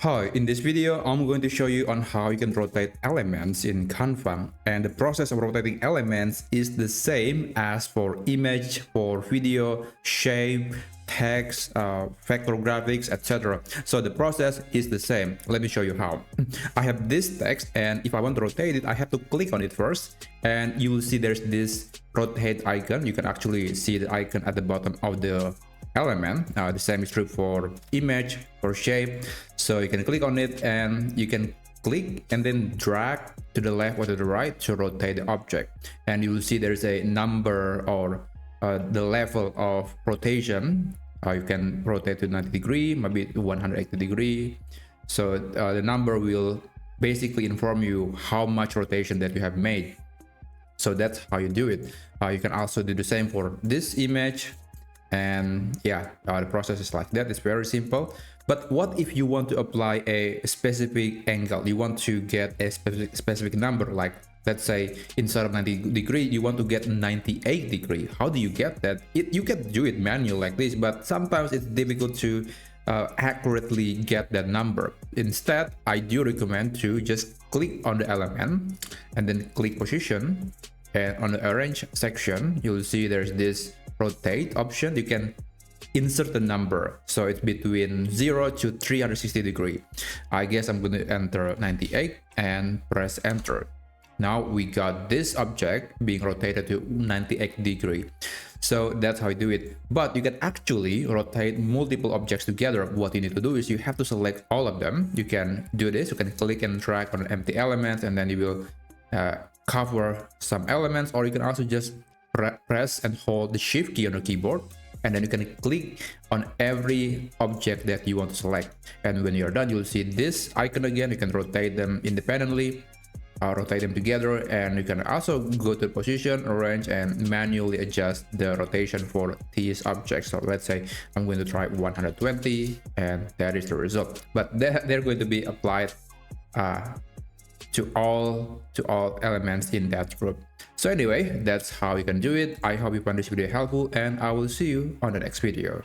Hi, in this video, I'm going to show you on how you can rotate elements in Canva. And the process of rotating elements is the same as for image, for video, shape, text, vector graphics, etc. So the process is the same. Let me show you how. I have this text, and if I want to rotate it, I have to click on it first. And you will see there's this rotate icon. You can actually see the icon at the bottom of the element. The same is true for image, for shape. So you can click on it and you can click and then drag to the left or to the right to rotate the object, and you will see there's a number or the level of rotation. You can rotate to 90 degree, maybe to 180 degree. So the number will basically inform you how much rotation that you have made. So that's how you do it. You can also do the same for this image. And yeah, the process is like that. It's very simple. But what if you want to apply a specific angle? You want to get a specific number, like let's say instead of 90 degree, you want to get 98 degree. How do you get that? You can do it manually like this, but sometimes it's difficult to accurately get that number. Instead, I do recommend to just click on the element and then click position. And on the arrange section, you'll see there's this rotate option. You can insert the number, so it's between 0 to 360 degree. I guess I'm going to enter 98 and press enter. Now we got this object being rotated to 98 degree. So that's how you do it. But you can actually rotate multiple objects together. What you need to do is you have to select all of them. You can do this. You can click and drag on an empty element, and then you will cover some elements, or you can also just press and hold the shift key on the keyboard, and then you can click on every object that you want to select. And when you're done, you'll see this icon again. You can rotate them independently, rotate them together, and you can also go to position, arrange, and manually adjust the rotation for these objects. So let's say I'm going to try 120, and that is the result. But they're going to be applied to all elements in that group. So anyway, that's how you can do it. I hope you found this video helpful, and I will see you on the next video.